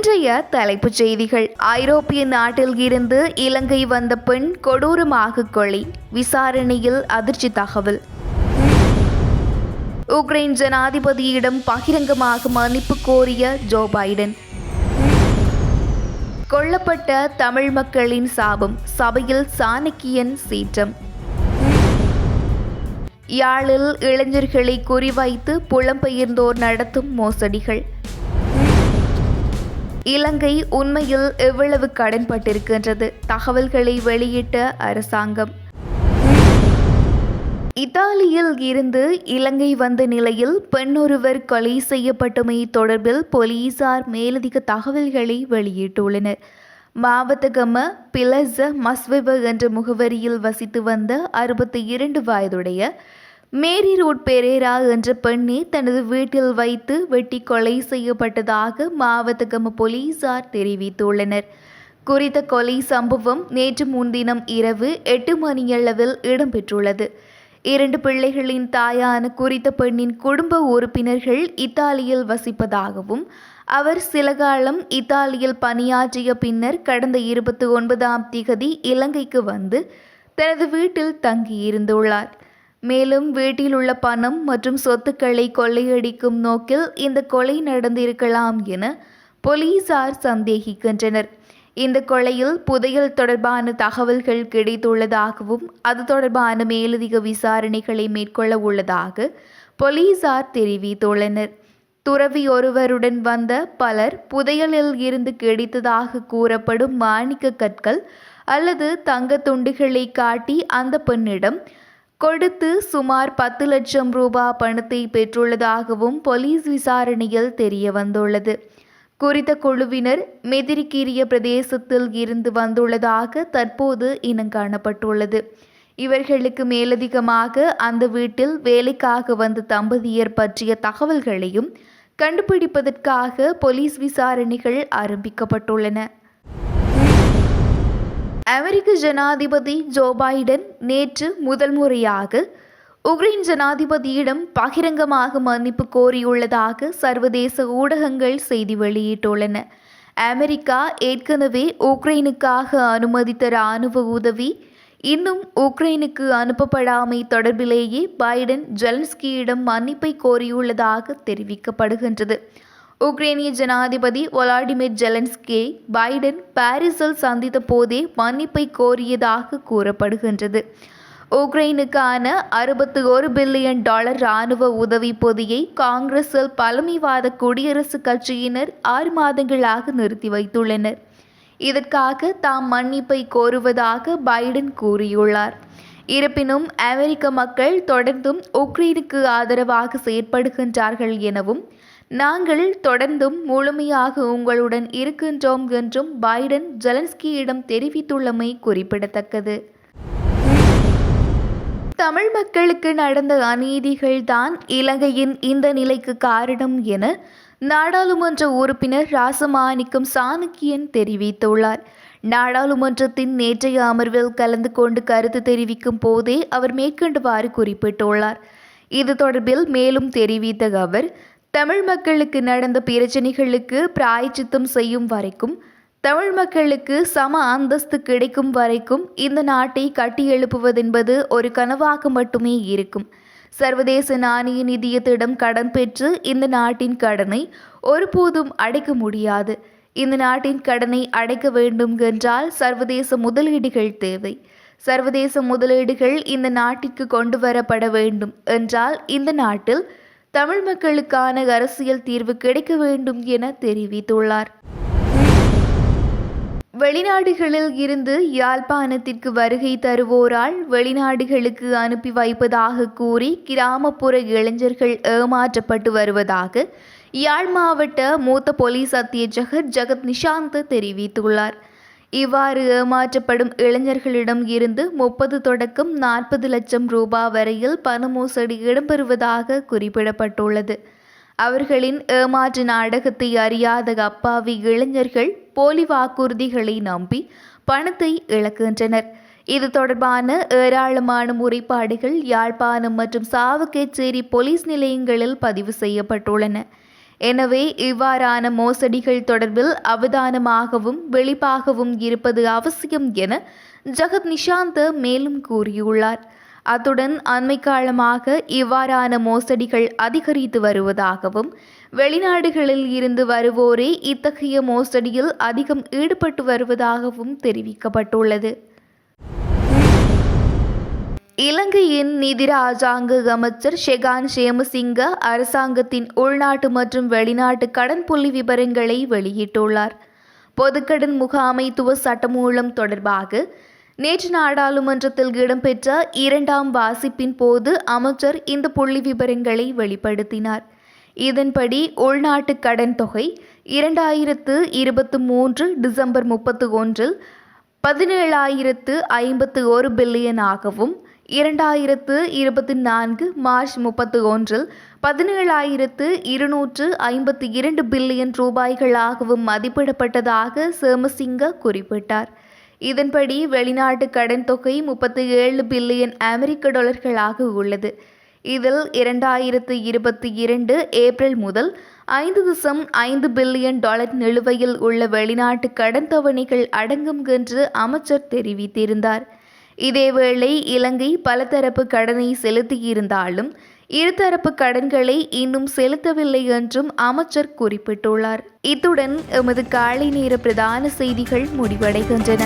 இன்றைய தலைப்புச் செய்திகள். ஐரோப்பிய நாட்டில் இருந்து இலங்கை வந்த பெண் கொடூரமாக கொலை, விசாரணையில் அதிர்ச்சி தகவல். உக்ரைன் ஜனாதிபதியிடம் பகிரங்கமாக மன்னிப்பு கோரிய ஜோ பைடன். கொல்லப்பட்ட தமிழ் மக்களின் சாபம், சபையில் சாணக்கியன் சீற்றம். யாழில் இளைஞர்களை குறிவைத்து புலம்பெயர்ந்தோர் நடத்தும் மோசடிகள். இலங்கை உண்மையில் எவ்வளவு கடன்பட்டிருக்கின்றது? தகவல்களை வெளியிட்ட அரசாங்கம். இத்தாலியில் இருந்து இலங்கை வந்த நிலையில் பெண்ணொருவர் கொலை செய்யப்பட்டமை தொடர்பில் போலீசார் மேலதிக தகவல்களை வெளியிட்டுள்ளனர். மாவத்தகம பிலஸ மஸ்வெப என்ற முகவரியில் வசித்து வந்த 62 வயதுடைய மேரி ரூட் பெரேரா என்ற பெண்ணே தனது வீட்டில் வைத்து வெட்டி கொலை செய்யப்பட்டதாக மாவத்தகம போலீசார் தெரிவித்துள்ளனர். குறித்த கொலை சம்பவம் நேற்று முன்தினம் இரவு 8 மணியளவில் இடம்பெற்றுள்ளது. 2 பிள்ளைகளின் தாயான குறித்த பெண்ணின் குடும்ப உறுப்பினர்கள் இத்தாலியில் வசிப்பதாகவும், அவர் சில காலம் இத்தாலியில் பணியாற்றிய பின்னர் கடந்த 29ஆம் திகதி இலங்கைக்கு வந்து தனது வீட்டில் தங்கியிருந்துள்ளார். மேலும் வீட்டில் உள்ள பணம் மற்றும் சொத்துக்களை கொள்ளையடிக்கும் நோக்கில் இந்த கொலை நடந்திருக்கலாம் என போலீசார் சந்தேகிக்கின்றனர். இந்த கொலையில் புதையல் தொடர்பான தகவல்கள் கிடைத்துள்ளதாகவும், அது தொடர்பான மேலதிக விசாரணைகளை மேற்கொள்ள உள்ளதாக போலீசார் தெரிவித்துள்ளனர். துறவி ஒருவருடன் வந்த பலர் புதையலில் இருந்து கிடைத்ததாக கூறப்படும் மாணிக்க கற்கள் அல்லது தங்க துண்டுகளை காட்டி அந்த பெண்ணிடம் கொடுத்து சுமார் 10 லட்சம் ரூபாய் பணத்தை பெற்றுள்ளதாகவும் போலீஸ் விசாரணையில் தெரிய வந்துள்ளது. குறித்த குழுவினர் மெதிரிக்கீரிய பிரதேசத்தில் இருந்து வந்துள்ளதாக தற்போது இனங்காணப்பட்டுள்ளது. இவர்களுக்கு மேலதிகமாக அந்த வீட்டில் வேலைக்காக வந்த தம்பதியர் பற்றிய தகவல்களையும் கண்டுபிடிப்பதற்காக போலீஸ் விசாரணைகள் ஆரம்பிக்கப்பட்டுள்ளன. அமெரிக்க ஜனாதிபதி ஜோ பைடன் நேற்று முதல் முறையாக உக்ரைன் ஜனாதிபதியிடம் பகிரங்கமாக மன்னிப்பு கோரியுள்ளதாக சர்வதேச ஊடகங்கள் செய்தி வெளியிட்டுள்ளன. அமெரிக்கா ஏற்கனவே உக்ரைனுக்காக அனுமதித்த இராணுவ உதவி இன்னும் உக்ரைனுக்கு அனுப்பப்படாமை தொடர்பிலேயே பைடன் ஜெலன்ஸ்கியிடம் மன்னிப்பை கோரியுள்ளதாக தெரிவிக்கப்படுகின்றது. உக்ரைனிய ஜனாதிபதி வோலோடிமிர் ஜெலன்ஸ்கியை பைடன் பாரிஸில் சந்தித்த போதே மன்னிப்பை கோரியதாக கூறப்படுகின்றது. உக்ரைனுக்கான $61 பில்லியன் இராணுவ உதவி பொதியை காங்கிரஸில் பழமைவாத குடியரசுக் கட்சியினர் 6 மாதங்களாக நிறுத்தி வைத்துள்ளனர். இதற்காக தாம் மன்னிப்பை கோருவதாக பைடன் கூறியுள்ளார். இருப்பினும் அமெரிக்க மக்கள் தொடர்ந்தும் உக்ரைனுக்கு ஆதரவாக செயற்படுகின்றார்கள் எனவும், நாங்கள் தொடர்ந்தும் முழுமையாக உங்களுடன் இருக்கின்றோம் என்றும் பைடன் ஜெலன்ஸ்கியிடம் தெரிவித்துள்ளமை குறிப்பிடத்தக்கது. தமிழ் மக்களுக்கு நடந்த அநீதிகள்தான் இலங்கையின் இந்த நிலைக்கு காரணம் என நாடாளுமன்ற உறுப்பினர் ராசமாணிக்கம் சாணக்கியன் தெரிவித்துள்ளார். நாடாளுமன்றத்தின் நேற்றைய அமர்வில் கலந்து கொண்டு கருத்து தெரிவிக்கும் போதே அவர் மேற்கண்டவாறு குறிப்பிட்டுள்ளார். இது தொடர்பில் மேலும் தெரிவித்த அவர், தமிழ் மக்களுக்கு நடந்த பிரச்சனைகளுக்கு பிராயச்சித்தம் செய்யும் வரைக்கும், தமிழ் மக்களுக்கு சம அந்தஸ்து கிடைக்கும் வரைக்கும் இந்த நாட்டை கட்டியெழுப்புவதென்பது ஒரு கனவாக மட்டுமே இருக்கும். சர்வதேச நாணய நிதியத்திடம் கடன் பெற்று இந்த நாட்டின் கடனை ஒருபோதும் அடைக்க முடியாது. இந்த நாட்டின் கடனை அடைக்க வேண்டும் என்றால் சர்வதேச முதலீடுகள் தேவை. சர்வதேச முதலீடுகள் இந்த நாட்டிற்கு கொண்டு வரப்பட வேண்டும் என்றால் இந்த நாட்டில் தமிழ் மக்களுக்கான அரசியல் தீர்வு கிடைக்க வேண்டும் என தெரிவித்துள்ளார். வெளிநாடுகளில் இருந்து யாழ்ப்பாணத்திற்கு வருகை தருவோரால் வெளிநாடுகளுக்கு அனுப்பி வைப்பதாக கூறி கிராமப்புற இளைஞர்கள் ஏமாற்றப்பட்டு வருவதாக யாழ் மாவட்ட மூத்த போலீஸ் அத்தியட்சகர் ஜகத் நிஷாந்த் தெரிவித்துள்ளார். இவ்வாறு ஏமாற்றப்படும் இளைஞர்களிடம் இருந்து 30 தொடக்கம் 40 லட்சம் ரூபாய் வரையில் பண மோசடி இடம்பெறுவதாக குறிப்பிடப்பட்டுள்ளது. அவர்களின் ஏமாற்று நாடகத்தை அறியாத அப்பாவி இளைஞர்கள் போலி வாக்குறுதிகளை நம்பி பணத்தை இழக்கின்றனர். இது தொடர்பான ஏராளமான முறைப்பாடுகள் யாழ்ப்பாணம் மற்றும் சாவகச்சேரி போலீஸ் நிலையங்களில் பதிவு செய்யப்பட்டுள்ளன. எனவே இவ்வாறான மோசடிகள் தொடர்பில் அவதானமாகவும் வெளிப்பாகவும் இருப்பது அவசியம் என ஜகத் நிஷாந்த மேலும் கூறியுள்ளார். அத்துடன் அண்மை காலமாக இவ்வாறான மோசடிகள் அதிகரித்து வருவதாகவும் வெளிநாடுகளில் இருந்து வருவோரே இத்தகைய மோசடியில் அதிகம் ஈடுபட்டு வருவதாகவும் தெரிவிக்கப்பட்டுள்ளது. இலங்கையின் நிதி ராஜாங்க அமைச்சர் ஷெகான் ஷேமசிங்க அரசாங்கத்தின் உள்நாட்டு மற்றும் வெளிநாட்டு கடன் புள்ளி விபரங்களை வெளியிட்டுள்ளார். பொதுக்கடன் முகாமைத்துவ சட்டமூலம் தொடர்பாக நேற்று நாடாளுமன்றத்தில் இடம்பெற்ற இரண்டாம் வாசிப்பின் போது அமைச்சர் இந்த புள்ளி விபரங்களை வெளிப்படுத்தினார். இதன்படி உள்நாட்டு கடன் தொகை 2023 டிசம்பர் 31 17,051 பில்லியன் ஆகவும் 2024 மார்ச் 31 17,252 பில்லியன் ரூபாய்களாகவும் மதிப்பிடப்பட்டதாக சேமசிங்க குறிப்பிட்டார். இதன்படி வெளிநாட்டு கடன் தொகை 37 பில்லியன் அமெரிக்க டாலர்களாக உள்ளது. இதில் 2022 ஏப்ரல் முதல் 5.5 பில்லியன் டாலர் நிலுவையில் உள்ள வெளிநாட்டு கடன் தவணைகள் அடங்கும் என்று அமைச்சர் தெரிவித்திருந்தார். இதேவேளை இலங்கை பலதரப்பு கடனை செலுத்தியிருந்தாலும் இருதரப்பு கடன்களை இன்னும் செலுத்தவில்லை என்றும் அமைச்சர் குறிப்பிட்டுள்ளார். இத்துடன் எமது காலை நேர பிரதான செய்திகள் முடிவடைகின்றன.